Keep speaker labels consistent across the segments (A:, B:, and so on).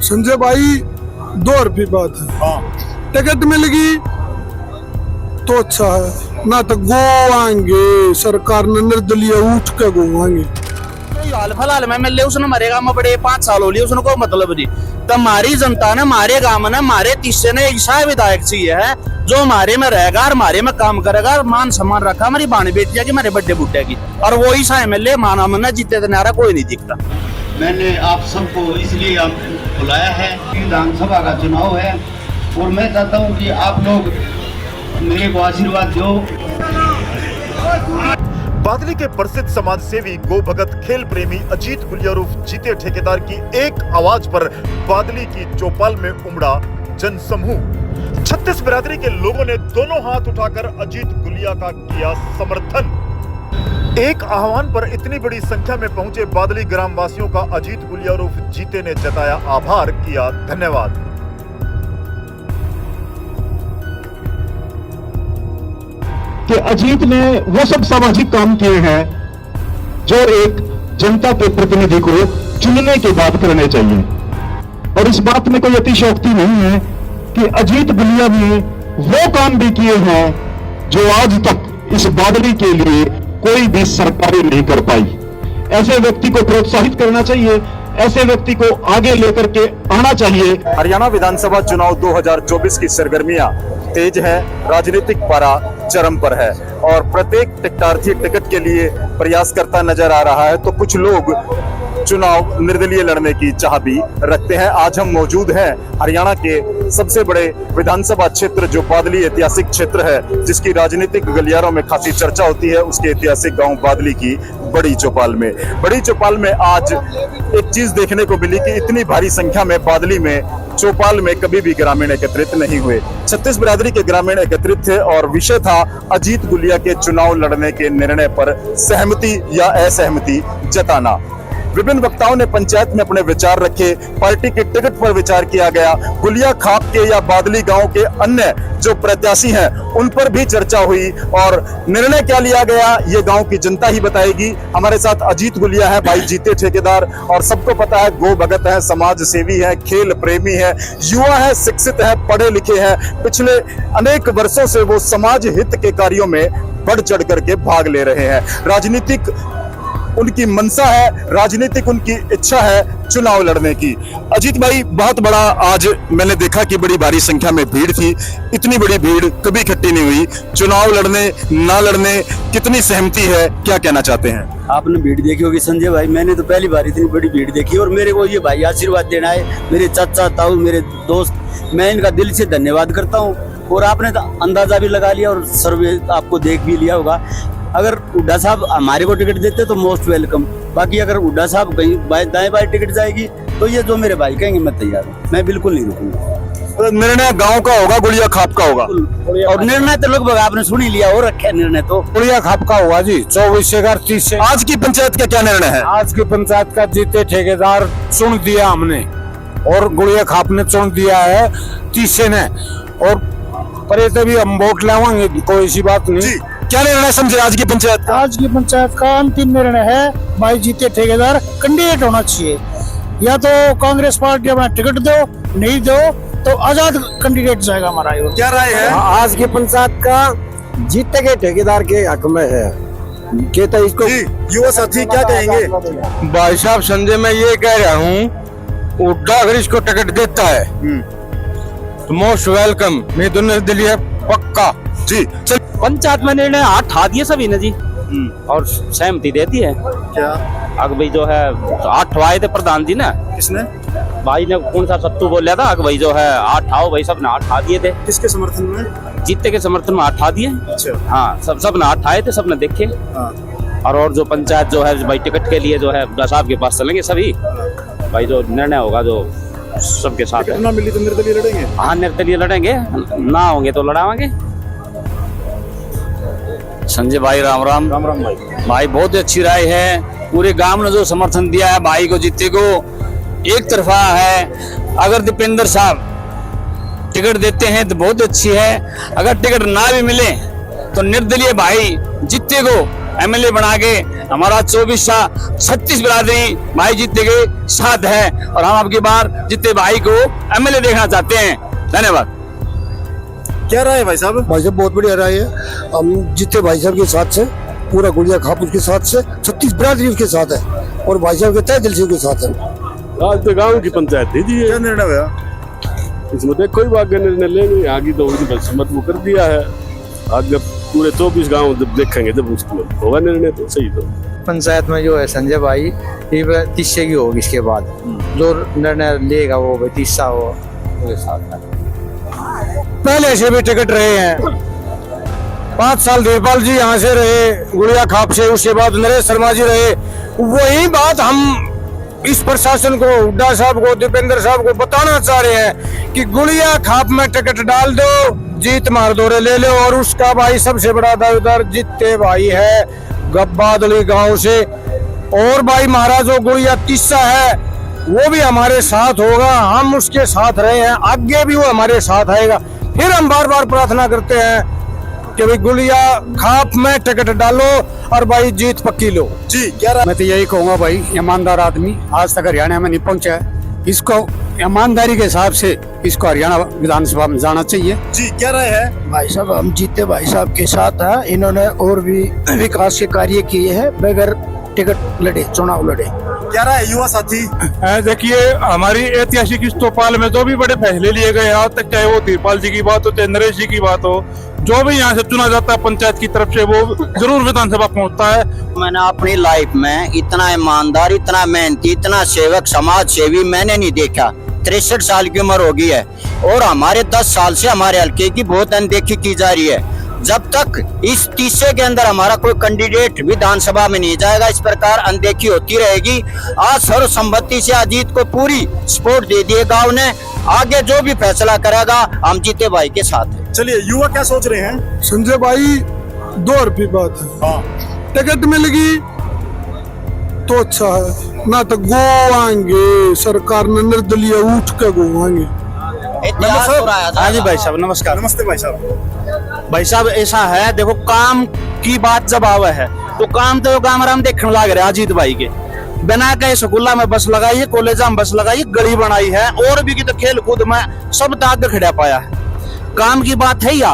A: संजय भाई 2 रुपये बात है।
B: हाँ।
A: टिकट मिलेगी तो अच्छा है, ना तो गोवाएंगे सरकार ने निर्दलीय उठ के गोवाएंगे।
C: हाल फिलहाल में मिले उसने हमारे गांव में बड़े 5 साल हो लिए, उसने कोई मतलब नहीं। तो हमारी जनता ने हमारे गांव में हमारे तीसरे ने ऐसा विधायक चाहिए है जो हमारे में रहेगा और हमारे में काम करेगा, मान सम्मान रखा हमारी बाणी बेटिया की, हमारे बड्डे बुड्ढे की। और वो ही सा एमएलए माना मना जीते नारा कोई नहीं दिखता।
D: मैंने आप सबको इसलिए बुलाया है, विधानसभा का चुनाव है और मैं चाहता हूं कि आप लोग मेरे को आशीर्वाद दो।
B: बादली के प्रसिद्ध समाज सेवी गो भगत खेल प्रेमी अजीत गुलिया उर्फ जीते ठेकेदार की एक आवाज पर बादली की चौपाल में उमड़ा जनसमूह। 36 बिरादरी के लोगों ने दोनों हाथ उठाकर अजीत गुलिया का किया समर्थन। एक आह्वान पर इतनी बड़ी संख्या में पहुंचे बादली ग्राम वासियों का अजीत गुलिया उर्फ जीते ने जताया आभार, किया धन्यवाद।
E: कि अजीत ने वो सब सामाजिक काम किए हैं जो एक जनता के प्रतिनिधि को चुनने के बाद करने चाहिए। और इस बात में कोई अतिशयोक्ति नहीं है कि अजीत गुलिया ने वो काम भी किए हैं जो आज तक इस बादली के लिए कोई भी सरकारें नहीं कर पाई। ऐसे व्यक्ति को प्रोत्साहित करना चाहिए, ऐसे व्यक्ति को आगे लेकर के आना चाहिए।
B: हरियाणा विधानसभा चुनाव 2024 की सरगर्मियां तेज है, राजनीतिक पारा चरम पर है और प्रत्येक टिकटार्थी टिकट के लिए प्रयास करता नजर आ रहा है, तो कुछ लोग चुनाव निर्दलीय लड़ने की चाह भी रखते हैं। आज हम मौजूद हैं हरियाणा के सबसे बड़े विधानसभा क्षेत्र जो बादली ऐतिहासिक क्षेत्र है, जिसकी राजनीतिक गलियारों में खासी चर्चा होती है, उसके ऐतिहासिक गांव बादली की बड़ी चौपाल में। बड़ी चौपाल में आज एक चीज देखने को मिली कि इतनी भारी संख्या में बादली में चौपाल में कभी भी ग्रामीण एकत्रित नहीं हुए। 36 बिरादरी के ग्रामीण एकत्रित थे और विषय था अजीत गुलिया के चुनाव लड़ने के निर्णय पर सहमति या असहमति जताना। विभिन्न वक्ताओं ने पंचायत में अपने विचार रखे, पार्टी के टिकट पर विचार किया गया, गुलिया खाप के या बादली गांव के अन्य जो प्रत्याशी हैं उन पर भी चर्चा हुई और निर्णय क्या लिया गया ये गांव की जनता ही बताएगी। हमारे साथ अजीत गुलिया है, भाई जीते ठेकेदार, और सबको पता है गो भगत है, समाज सेवी है, खेल प्रेमी है, युवा है, शिक्षित है, पढ़े लिखे हैं। पिछले अनेक वर्षों से वो समाज हित के कार्यों में बढ़ चढ़ करके भाग ले रहे हैं। राजनीतिक उनकी मनसा है, राजनीतिक उनकी इच्छा है चुनाव लड़ने की। अजीत भाई, बहुत बड़ा आज मैंने देखा कि बड़ी भारी संख्या में भीड़ थी, इतनी बड़ी भीड़ कभी इकट्ठी नहीं हुई। चुनाव लड़ने ना लड़ने कितनी सहमति है, क्या कहना चाहते हैं?
C: आपने भीड़ देखी होगी संजय भाई, मैंने तो पहली बार इतनी बड़ी भीड़ देखी और मेरे को ये भाई आशीर्वाद देना है, मेरे चाचा ताऊ मेरे दोस्त, मैं इनका दिल से धन्यवाद करता हूँ। और आपने तो अंदाजा भी लगा लिया और सर्वे आपको देख भी लिया होगा। अगर हुड्डा साहब हमारे को टिकट देते तो मोस्ट वेलकम, बाकी अगर हुड्डा साहब कहीं दाएं बाएं टिकट जाएगी तो ये जो मेरे भाई कहेंगे मैं तैयार हूँ, मैं बिल्कुल नहीं रुकूंगा।
B: तो निर्णय गांव का होगा, गुलिया खाप का होगा
C: और निर्णय तो लगभग आपने सुन ही लिया, हो रखे निर्णय तो
A: गुलिया खाप का होगा जी। 24 से 30 से
B: आज की पंचायत का क्या निर्णय है?
A: आज की पंचायत का जीते ठेकेदार चुन दिया हमने और गुलिया खाप ने चुन दिया है 30 ने, और पर भी हम वोट लावांगे, कोई ऐसी बात नहीं।
B: क्या निर्णय समझे आज की पंचायत का?
F: आज की पंचायत का अंतिम निर्णय है भाई जीते ठेकेदार कैंडिडेट होना चाहिए, या तो कांग्रेस पार्टी अपना टिकट दो, नहीं दो तो आजाद कैंडिडेट जाएगा हमारा।
B: क्या राय है?
A: आज की पंचायत का जीते के ठेकेदार के हक में है, कहता इसको।
B: युवा साथी क्या कहेंगे?
A: भाई साहब संजय, मैं ये कह रहा हूँ, हुड्डा अगर इसको टिकट देता है तो मोस्ट वेलकम, मैं दोनों निर्दलीय पक्का
B: जी। चल
C: पंचायत में निर्णय हाथ ठा दिए सभी ने जी और सहमति देती है।
B: क्या
C: अग भाई जो है हाथ ठवाए थे प्रधान जी ने,
B: किसने?
C: भाई ने कौन सा सत्तू बोल था, अग भाई जो है हाथ ठाओ, भाई सब ने हाथ ठा दिए थे।
B: किसके समर्थन में?
C: जीते के समर्थन में हाथ ठा दिए।
B: अच्छा।
C: हाँ, सब ने हाथ ठाए थे, सब ने देखे।
B: हाँ।
C: और जो पंचायत जो है भाई टिकट के लिए जो है हुड्डा साहब के पास चलेंगे सभी, भाई जो निर्णय होगा जो सबके साथ है।
B: ना मिली तो निर्दलीय लड़ेंगे।
C: हाँ, निर्दलीय लड़ेंगे, ना होंगे तो लड़ावांगे। संजय भाई राम राम।
B: राम राम भाई।
C: भाई बहुत अच्छी राय है, पूरे गांव ने जो समर्थन दिया है भाई को, जीते को एक तरफा है। अगर दीपेंद्र साहब टिकट देते हैं तो बहुत अच्छी है, अगर टिकट ना भी मिले तो निर्दलीय भाई जीते को एमएलए बना के हमारा 36 बिरादरी भाई जीतने के साथ है और हम आपकी बार जीते भाई को एमएलए देखना चाहते हैं। धन्यवाद।
B: क्या राय है भाई साहब?
G: भाई साहब बहुत बढ़िया रहा है। हम जीते भाई साहब के साथ से, पूरा गुड़िया खाप उसके साथ से, 36 बिरादरी उसके साथ है और भाई साहब के तय दिल से उसके साथ है।
H: आज तो गांव की पंचायत दे दी है।
B: क्या निर्णय हुआ?
H: इसमें देखो ही बात निर्णय लेंगे आगे तो उनकी बदसमत वो कर दिया है। आगे पूरे 24 गांव जब देखेंगे जब उसको होगा निर्णय तो सही। तो
I: पंचायत में जो है संजय भाई ये 30 की होगी, इसके बाद जो निर्णय लेगा वो 30 हो उसके साथ है।
A: पहले से भी टिकट रहे हैं, 5 साल देवपाल जी यहाँ से रहे गुड़िया खाप से, उसके बाद नरेश शर्मा जी रहे। वही बात हम इस प्रशासन को, हुड्डा साहब को, दीपेंद्र साहब को बताना चाह रहे हैं कि गुड़िया खाप में टिकट डाल दो, जीत मार दौरे ले लो। और उसका भाई सबसे बड़ा दावेदार जीते भाई है गब्बादली गांव से। और भाई महाराज जो गुड़िया तीसा है वो भी हमारे साथ होगा, हम उसके साथ रहे हैं, आगे भी वो हमारे साथ आएगा। फिर हम बार बार प्रार्थना करते हैं कि भाई गुड़िया खाप में टिकट डालो और भाई जीत पक्की लो।
B: जी क्या राय?
A: मैं तो यही कहूँगा भाई, ईमानदार आदमी आज तक हरियाणा में नहीं पहुंचा है, इसको ईमानदारी के हिसाब से इसको हरियाणा विधानसभा में जाना चाहिए।
B: जी क्या राय है?
F: भाई साहब हम जीते भाई साहब के साथ हैं। इन्होंने और भी विकास के कार्य किए हैं बगैर टिकट लड़े, चुनाव लड़े।
B: क्या राय है युवा साथी?
E: देखिए हमारी ऐतिहासिक इस तोपाल में जो भी बड़े फैसले लिए गए आज तक, चाहे वो तिरपाल जी की बात हो चाहे नरेश जी की बात हो, जो भी यहाँ से चुना जाता है पंचायत की तरफ से वो जरूर विधानसभा पहुँचता है।
C: मैंने अपनी लाइफ में इतना ईमानदार, इतना मेहनती, इतना सेवक, समाज सेवी मैंने नहीं देखा। 63 साल की उम्र हो गई है और हमारे 10 साल से हमारे हल्के की बहुत अनदेखी की जा रही है। जब तक इस तीसरे के अंदर हमारा कोई कैंडिडेट विधानसभा में नहीं जाएगा, इस प्रकार अनदेखी होती रहेगी। आज सर्वसम्मति से अजीत को पूरी सपोर्ट दे दिए गांव ने, आगे जो भी फैसला करेगा हम जीते भाई के साथ है।
B: चलिए युवा क्या सोच रहे हैं?
G: संजय भाई 2 रुपये बात है।
B: हाँ
G: टिकट मिलेगी तो अच्छा है, ना तो गोवाएंगे सरकार ने निर्दलीय उठ के गोवाएंगे।
C: हाँ जी भाई साहब नमस्कार।
B: नमस्ते भाई साहब।
C: भाई साहब ऐसा है, देखो काम की बात जब आवे है तो काम तो काम आराम देखने लग रहे हैं अजीत भाई के। बिना कहे स्कूल में बस लगाई है, कॉलेज में बस लगाई, गली बनाई है और भी तो खेल कूद में सब ताक खड़ा पाया है। काम की बात है या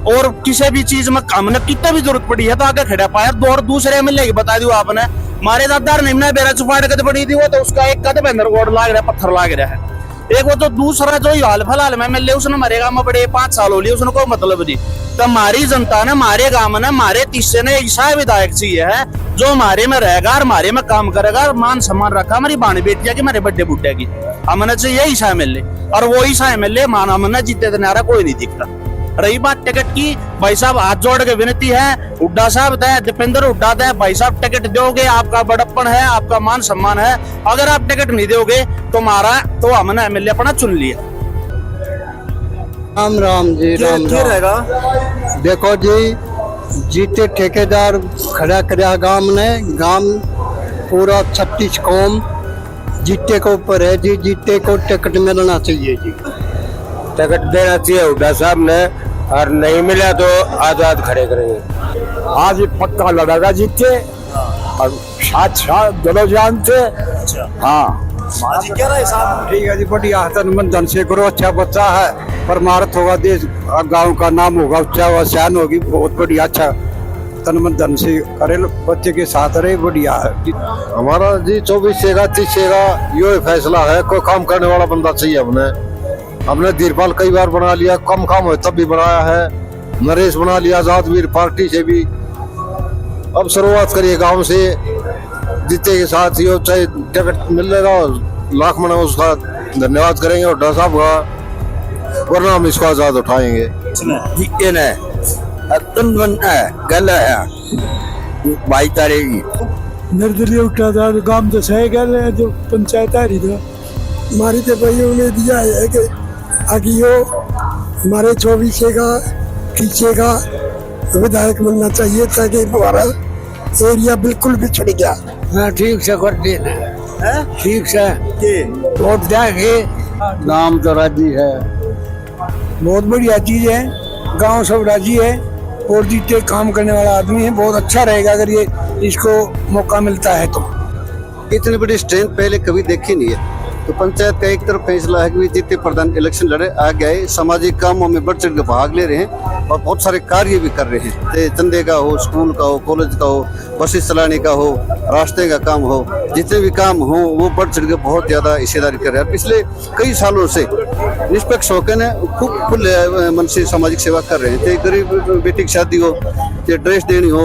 C: और किसी भी चीज में हमने कितना भी जरूरत पड़ी है तो आगे खड़ा पाया। और दूसरे एमएलए की बता दियो आपने, हमारे दादार निम्न बेरा चुपाड़ कद पड़ी थी वो तो उसका एक कद बंदर गोड़ लाग रहा है, पत्थर लाग रहा है। एक वो तो दूसरा जो हाल फिलहाल में एमएलए उसने मरेगा में बड़े 5 साल हो लिए, उसने कोई मतलब नहीं। तो हमारी जनता ने, हमारे गांव ने, हमारे तीसरे ने ऐसा विधायक चाहिए है जो हमारे में रहेगा और हमारे में काम करेगा, मान सम्मान रखा हमारी बाणी बेटिया की, हमारे बड्डे बुड्ढे की। हमने चाहिए ईसा एमएलए और वो ईसा एमएलए मान हमने जीते नारा कोई नहीं दिखता। रही बात टिकट की, भाई साहब हाथ जोड़ के विनती है, हुड्डा साहब दे, दीपेंद्र हुड्डा दे, भाई साहब टिकट दोगे आपका बड़प्पन है, आपका मान सम्मान है। अगर आप टिकट नहीं दोगे तो हमारा तो हमने एमएलए अपना चुन लिया।
G: राम राम जी, राम
B: क्या
G: राम।
B: रहेगा?
G: देखो जी, जीते ठेकेदार खड़ा कराया गांव ने, गांव पूरा 36 कौम जीते के ऊपर है जी। जीते को टिकट मिलना चाहिए जी,
A: टिकट देना चाहिए हुड्डा साहब ने, और नहीं मिला तो आजाद खड़े करेंगे। आज पक्का लड़ेगा जीते और साथ दोनों जानते। हाँ
B: हाँ जी क्या राय साहब?
A: ठीक है जी, बढ़िया तन मन धन से करो, अच्छा बच्चा है, परमार्थ होगा, देश गांव का नाम होगा, अच्छा हुआ, शान होगी, बहुत बढ़िया। अच्छा तन मन धन से करे, बच्चे के साथ रहे, बढ़िया है।
G: हमारा जी 24 से 30 से यो फैसला है, कोई काम करने वाला बंदा चाहिए। हमने धीरपाल कई बार बना लिया, कम काम हो तब भी बनाया है, नरेश बना लिया आजाद वीर पार्टी से भी। अब शुरुआत करिए गांव से, जीते के साथ यो चाहे टिकट मिलेगा लाख मना उसका धन्यवाद करेंगे और डॉक्टर साहब का, वरना हम इसको आजाद उठाएंगे।
C: भाई करेगी
G: निर्दलीय उठा था गांव तो सही गल है, जो पंचायत आ रही था हमारी तो भाई उन्हें दिया है कि आगे यो हमारे 24 का 30 का विधायक बनना चाहिए ताकि हमारा एरिया बिल्कुल बिछड़ गया। हाँ ठीक से कर देना, ठीक से वोट देंगे। नाम तो राजी है, बहुत बढ़िया चीज है, गांव सब राजी है,
A: और जीते काम करने वाला आदमी है, बहुत अच्छा रहेगा अगर ये इसको मौका मिलता है तो।
G: इतनी बड़ी स्ट्रेंथ पहले कभी देखी नहीं है। तो पंचायत का एक तरफ फैसला है कि जीते प्रधान इलेक्शन लड़े, आगे आए, सामाजिक कामों में बढ़ चढ़ के भाग ले रहे हैं और बहुत सारे कार्य भी कर रहे हैं। चाहे चंदे का हो, स्कूल का हो, कॉलेज का हो, बसेस चलाने का हो, रास्ते का काम हो, जितने भी काम हो वो बढ़ चढ़ के बहुत ज्यादा हिस्सेदारी कर रहे हैं। पिछले कई सालों से निष्पक्ष होकर ने खूब खुले मन से सामाजिक सेवा कर रहे हैं। चाहे गरीब बेटी की शादी हो, चाहे ड्रेस देनी हो,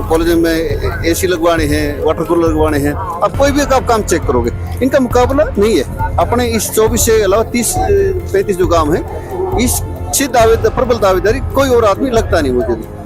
G: कॉलेज में AC लगवाने हैं, वाटर कूलर लगवाने हैं, अब कोई भी आप काम चेक करोगे इनका मुकाबला नहीं है। अपने इस 24 से अलावा 30-35 जो काम है, इससे प्रबल दावेदारी कोई और आदमी लगता नहीं मुझे।